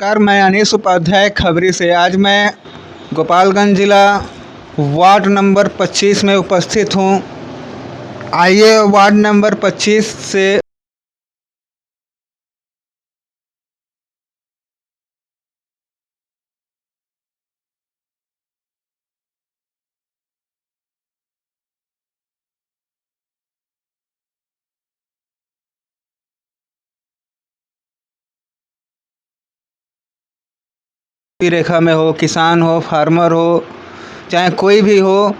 नमस्कार, मैं अनीश उपाध्याय खबरी से। आज मैं गोपालगंज जिला वार्ड नंबर 25 में उपस्थित हूँ। आइए वार्ड नंबर 25 से रेखा में हो, किसान हो, फार्मर हो, चाहे कोई भी हो,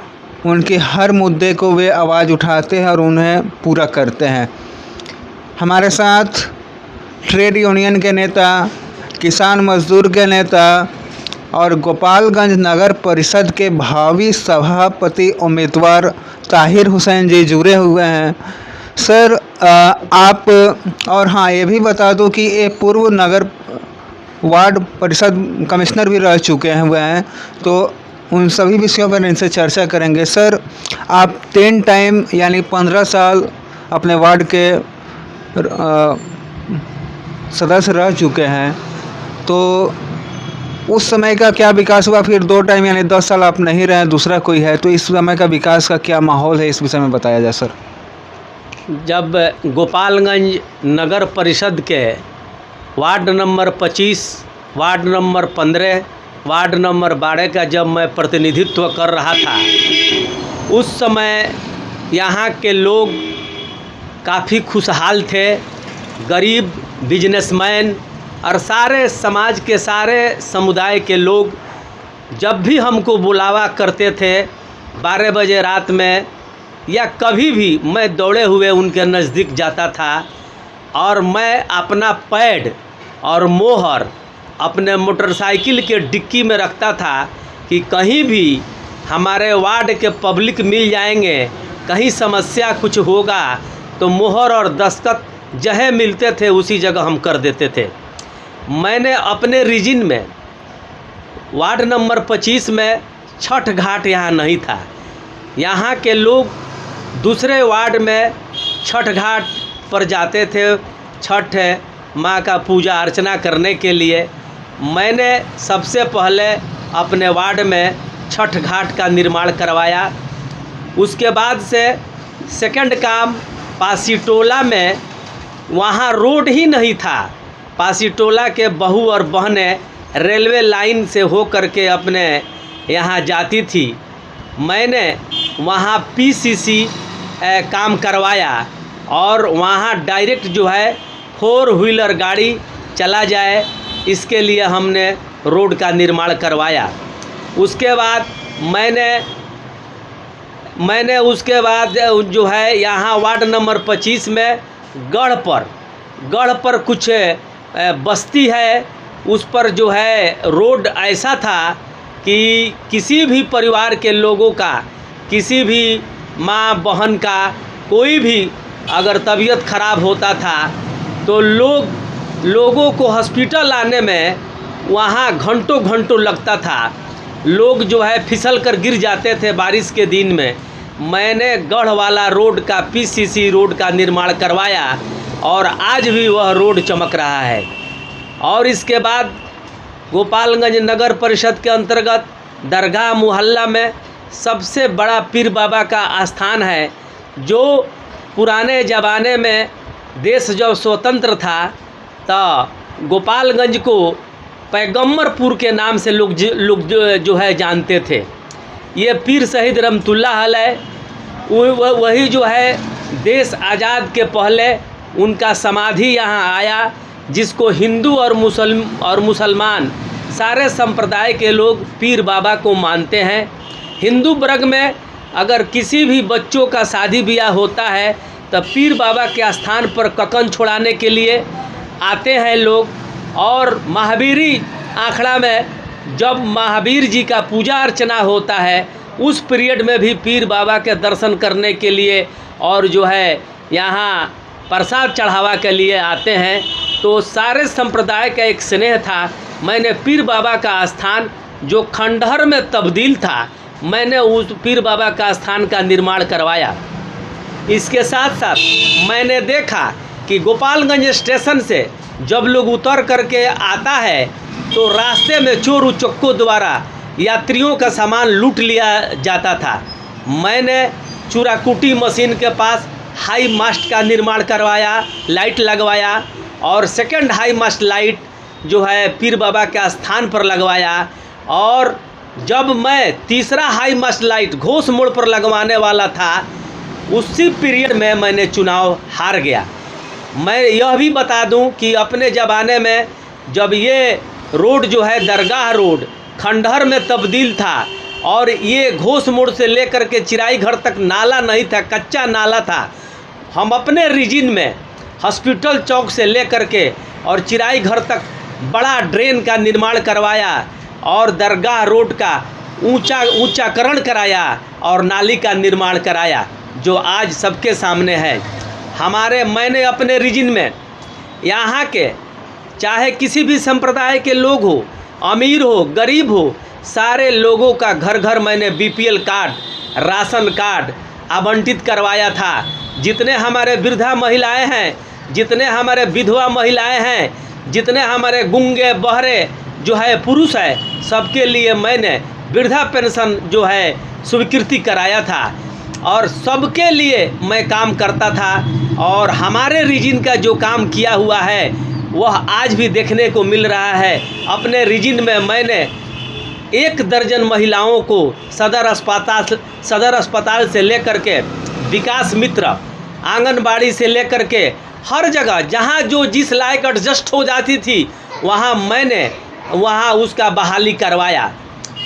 उनके हर मुद्दे को वे आवाज़ उठाते हैं और उन्हें पूरा करते हैं। हमारे साथ ट्रेड यूनियन के नेता, किसान मजदूर के नेता और गोपालगंज नगर परिषद के भावी सभापति उम्मीदवार ताहिर हुसैन जी जुड़े हुए हैं। सर, आप और हाँ, ये भी बता दूं कि ये पूर्व नगर वार्ड परिषद कमिश्नर भी रह चुके हैं, तो उन सभी विषयों पर इनसे चर्चा करेंगे। सर, आप 10 टाइम यानी 15 साल अपने वार्ड के सदस्य रह चुके हैं, तो उस समय का क्या विकास हुआ? फिर 2 टाइम यानी 10 साल आप नहीं रहे, दूसरा कोई है, तो इस समय का विकास का क्या माहौल है, इस विषय में बताया जाए सर। जब गोपालगंज नगर परिषद के ward number 25, ward number 15, ward number 12 का जब मैं प्रतिनिधित्व कर रहा था, उस समय यहाँ के लोग काफ़ी खुशहाल थे। गरीब, बिजनेसमैन और सारे समाज के सारे समुदाय के लोग जब भी हमको बुलावा करते थे 12 बजे रात में या कभी भी, मैं दौड़े हुए उनके नज़दीक जाता था और मैं अपना पैड और मोहर अपने मोटरसाइकिल के डिक्की में रखता था कि कहीं भी हमारे वार्ड के पब्लिक मिल जाएंगे, कहीं समस्या कुछ होगा तो मोहर और दस्तखत जहाँ मिलते थे उसी जगह हम कर देते थे। मैंने अपने रीजन में वार्ड नंबर 25 में छठ घाट यहाँ नहीं था। यहाँ के लोग दूसरे वार्ड में छठ घाट पर जाते थे छठ माँ का पूजा अर्चना करने के लिए। मैंने सबसे पहले अपने वार्ड में छठ घाट का निर्माण करवाया। उसके बाद से सेकंड काम पासीटोला में, वहाँ रोड ही नहीं था। पासीटोला के बहू और बहनें रेलवे लाइन से हो करके अपने यहाँ जाती थी। मैंने वहाँ पीसीसी काम करवाया और वहाँ डायरेक्ट जो है 4 व्हीलर गाड़ी चला जाए, इसके लिए हमने रोड का निर्माण करवाया। उसके बाद मैंने उसके बाद जो है यहाँ वार्ड नंबर 25 में गढ़ पर कुछ बस्ती है, उस पर जो है रोड ऐसा था कि किसी भी परिवार के लोगों का, किसी भी माँ बहन का कोई भी अगर तबीयत ख़राब होता था तो लोगों को हॉस्पिटल आने में वहाँ घंटों लगता था। लोग जो है फिसल कर गिर जाते थे बारिश के दिन में। मैंने गढ़ वाला रोड का, पीसीसी रोड का निर्माण करवाया और आज भी वह रोड चमक रहा है। और इसके बाद गोपालगंज नगर परिषद के अंतर्गत दरगाह मोहल्ला में सबसे बड़ा पीर बाबा का आस्थान है, जो पुराने ज़माने में देश जब स्वतंत्र था तो गोपालगंज को पैगम्बरपुर के नाम से लोग जो है जानते थे। ये पीर शहीद रहमतुल्लाह अलैह, वही जो है देश आज़ाद के पहले उनका समाधि यहाँ आया, जिसको हिंदू और मुसलमान सारे संप्रदाय के लोग पीर बाबा को मानते हैं। हिंदू वर्ग में अगर किसी भी बच्चों का शादी ब्याह होता है तो पीर बाबा के स्थान पर ककन छोड़ाने के लिए आते हैं लोग। और महावीरी आखड़ा में जब महावीर जी का पूजा अर्चना होता है, उस पीरियड में भी पीर बाबा के दर्शन करने के लिए और जो है यहाँ प्रसाद चढ़ावा के लिए आते हैं। तो सारे संप्रदाय का एक स्नेह था। मैंने पीर बाबा का स्थान जो खंडहर में तब्दील था, मैंने उस पीर बाबा का स्थान का निर्माण करवाया। इसके साथ साथ मैंने देखा कि गोपालगंज स्टेशन से जब लोग उतर करके आता है तो रास्ते में चोर उचक्कों द्वारा यात्रियों का सामान लूट लिया जाता था। मैंने चूराकुटी मशीन के पास हाई मास्ट का निर्माण करवाया, लाइट लगवाया, और सेकंड हाई मास्ट लाइट जो है पीर बाबा के स्थान पर लगवाया। और जब मैं तीसरा हाई मास्ट लाइट घोष मोड़ पर लगवाने वाला था, उसी पीरियड में मैंने चुनाव हार गया। मैं यह भी बता दूं कि अपने ज़माने में जब ये रोड जो है दरगाह रोड खंडहर में तब्दील था और ये घोष मोड़ से लेकर के चिराई घर तक नाला नहीं था, कच्चा नाला था। हम अपने रीजन में हॉस्पिटल चौक से लेकर के और चिराई घर तक बड़ा ड्रेन का निर्माण करवाया और दरगाह रोड का ऊंचाकरण कराया और नाली का निर्माण कराया, जो आज सबके सामने है। मैंने अपने रीजन में यहाँ के चाहे किसी भी संप्रदाय के लोग हो, अमीर हो, गरीब हो, सारे लोगों का घर घर मैंने बीपीएल कार्ड, राशन कार्ड आवंटित करवाया था। जितने हमारे वृद्धा महिलाएं हैं, जितने हमारे विधवा महिलाएं हैं, जितने हमारे गूंगे बहरे जो है पुरुष है, सबके लिए मैंने वृद्धा पेंशन जो है स्वीकृति कराया था और सबके लिए मैं काम करता था। और हमारे रीजन का जो काम किया हुआ है वह आज भी देखने को मिल रहा है। अपने रीजन में मैंने 1 दर्जन महिलाओं को सदर अस्पताल से लेकर के विकास मित्र, आंगनबाड़ी से लेकर के हर जगह जहां जो जिस लायक एडजस्ट हो जाती थी मैंने वहां उसका बहाली करवाया।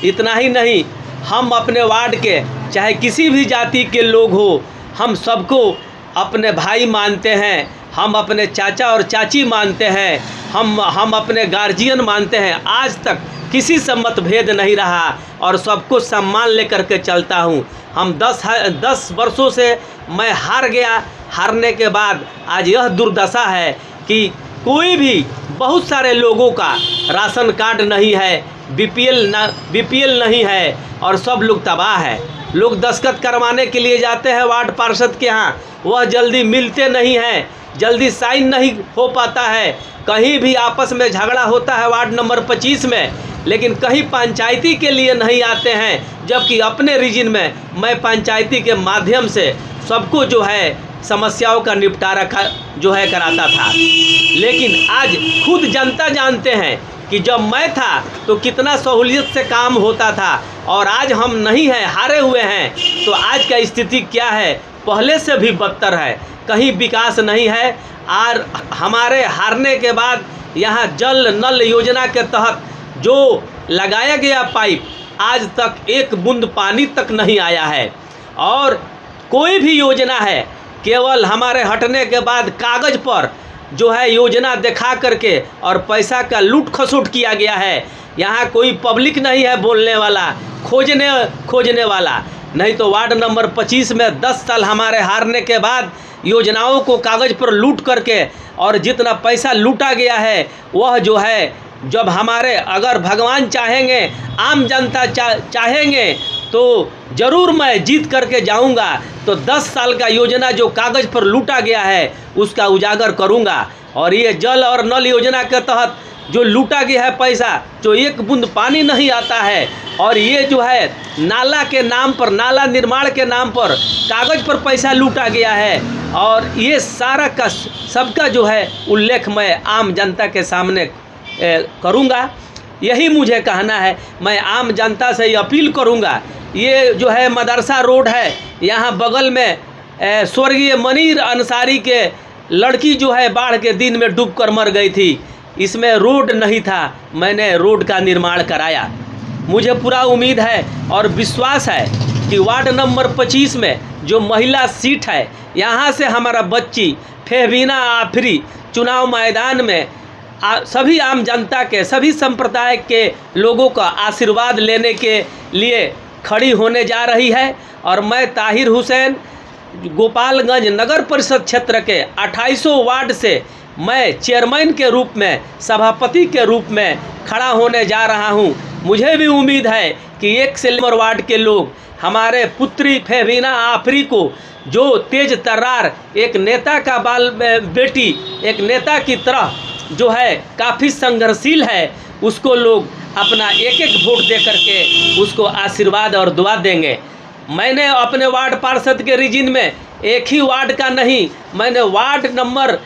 इतना ही नहीं, हम अपने वार्ड के चाहे किसी भी जाति के लोग हो, हम सबको अपने भाई मानते हैं, हम अपने चाचा और चाची मानते हैं, हम अपने गार्जियन मानते हैं। आज तक किसी से मतभेद नहीं रहा और सबको सम्मान लेकर के चलता हूँ। हम 10 वर्षों से मैं हार गया। हारने के बाद आज यह दुर्दशा है कि कोई भी, बहुत सारे लोगों का राशन कार्ड नहीं है, बीपीएल नहीं है और सब लोग तबाह है। लोग दस्तखत करवाने के लिए जाते हैं वार्ड पार्षद के यहाँ, वह जल्दी मिलते नहीं हैं, जल्दी साइन नहीं हो पाता है। कहीं भी आपस में झगड़ा होता है वार्ड नंबर 25 में, लेकिन कहीं पंचायती के लिए नहीं आते हैं, जबकि अपने रीजन में मैं पंचायती के माध्यम से सबको जो है समस्याओं का निपटारा कराता था। लेकिन आज खुद जनता जानते हैं कि जब मैं था तो कितना सहूलियत से काम होता था और आज हम नहीं हैं, हारे हुए हैं। तो आज का स्थिति क्या है? पहले से भी बदतर है, कहीं विकास नहीं है। और हमारे हारने के बाद यहाँ जल नल योजना के तहत जो लगाया गया पाइप, आज तक एक बूंद पानी तक नहीं आया है। और कोई भी योजना है, केवल हमारे हटने के बाद कागज़ पर जो है योजना दिखा करके और पैसा का लूट खसोट किया गया है। यहाँ कोई पब्लिक नहीं है बोलने वाला, खोजने वाला। नहीं तो वार्ड नंबर 25 में 10 साल हमारे हारने के बाद योजनाओं को कागज़ पर लूट करके और जितना पैसा लूटा गया है वह जो है, जब हमारे अगर भगवान चाहेंगे, आम जनता चाहेंगे तो ज़रूर मैं जीत करके जाऊंगा। तो 10 साल का योजना जो कागज़ पर लूटा गया है उसका उजागर करूंगा। और ये जल और नल योजना के तहत जो लूटा गया है पैसा, जो एक बूंद पानी नहीं आता है, और ये जो है नाला के नाम पर, नाला निर्माण के नाम पर कागज़ पर पैसा लूटा गया है। और ये सारा का सबका जो है उल्लेख मैं आम जनता के सामने करूंगा। यही मुझे कहना है। मैं आम जनता से अपील करूंगा। ये जो है मदरसा रोड है, यहाँ बगल में स्वर्गीय मनीर अंसारी के लड़की जो है बाढ़ के दिन में डूबकर मर गई थी। इसमें रोड नहीं था, मैंने रोड का निर्माण कराया। मुझे पूरा उम्मीद है और विश्वास है कि वार्ड नंबर 25 में जो महिला सीट है, यहाँ से हमारा बच्ची फेहवीना आफरी चुनाव मैदान में सभी आम जनता के, सभी संप्रदाय के लोगों का आशीर्वाद लेने के लिए खड़ी होने जा रही है। और मैं ताहिर हुसैन गोपालगंज नगर परिषद क्षेत्र के 2800 वार्ड से मैं चेयरमैन के रूप में, सभापति के रूप में खड़ा होने जा रहा हूं। मुझे भी उम्मीद है कि 1 से नंबर वार्ड के लोग हमारे पुत्री फेहवीना आफरी को, जो तेज तर्रार एक नेता का बेटी, एक नेता की तरह जो है काफ़ी संघर्षशील है, उसको लोग अपना एक एक वोट दे करके उसको आशीर्वाद और दुआ देंगे। मैंने अपने वार्ड पार्षद के रीजन में एक ही वार्ड का नहीं, मैंने वार्ड नंबर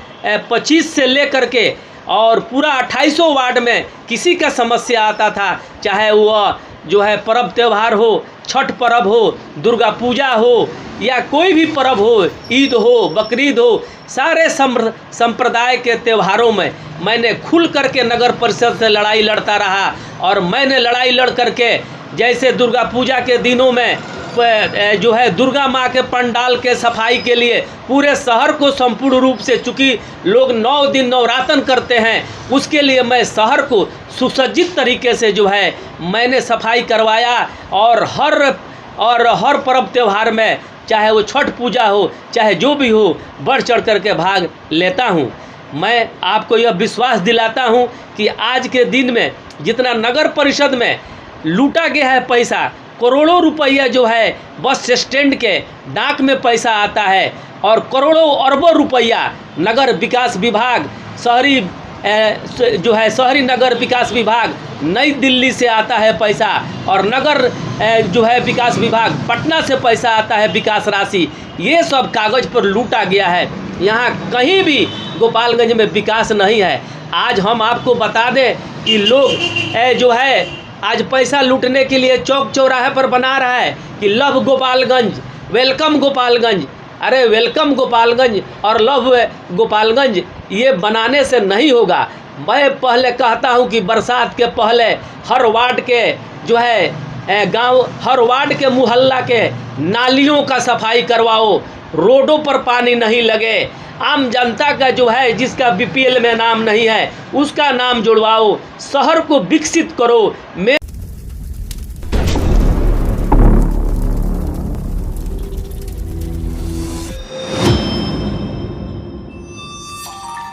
25 से ले करके और पूरा 2800 वार्ड में किसी का समस्या आता था, चाहे वह जो है पर्व त्यौहार हो, छठ पर्व हो, दुर्गा पूजा हो या कोई भी पर्व हो, ईद हो, बकरीद हो, सारे संप्रदाय के त्योहारों में मैंने खुल करके नगर परिषद से लड़ाई लड़ता रहा। और मैंने लड़ाई लड़ करके जैसे दुर्गा पूजा के दिनों में जो है दुर्गा माँ के पंडाल के सफाई के लिए पूरे शहर को संपूर्ण रूप से, चूँकि लोग 9 दिन नवरातन करते हैं, उसके लिए मैं शहर को सुसज्जित तरीके से जो है मैंने सफाई करवाया। और हर पर्व त्यौहार में, चाहे वो छठ पूजा हो, चाहे जो भी हो, बढ़ चढ़ करके भाग लेता हूँ। मैं आपको यह विश्वास दिलाता हूँ कि आज के दिन में जितना नगर परिषद में लूटा गया है पैसा, करोड़ों रुपया जो है बस स्टैंड के डाक में पैसा आता है, और करोड़ों अरबों रुपया नगर विकास विभाग, शहरी नगर विकास विभाग नई दिल्ली से आता है पैसा, और नगर जो है विकास विभाग पटना से पैसा आता है विकास राशि। ये सब कागज़ पर लूटा गया है। यहाँ कहीं भी गोपालगंज में विकास नहीं है। आज हम आपको बता दें कि लोग जो है आज पैसा लूटने के लिए चौक चौराहे पर बना रहा है कि लव गोपालगंज, वेलकम गोपालगंज। अरे वेलकम गोपालगंज और लव गोपालगंज ये बनाने से नहीं होगा। मैं पहले कहता हूँ कि बरसात के पहले हर वार्ड के जो है गांव, हर वार्ड के मोहल्ला के नालियों का सफाई करवाओ, रोडों पर पानी नहीं लगे। आम जनता का जो है जिसका बीपीएल में नाम नहीं है उसका नाम जुड़वाओ, शहर को विकसित करो।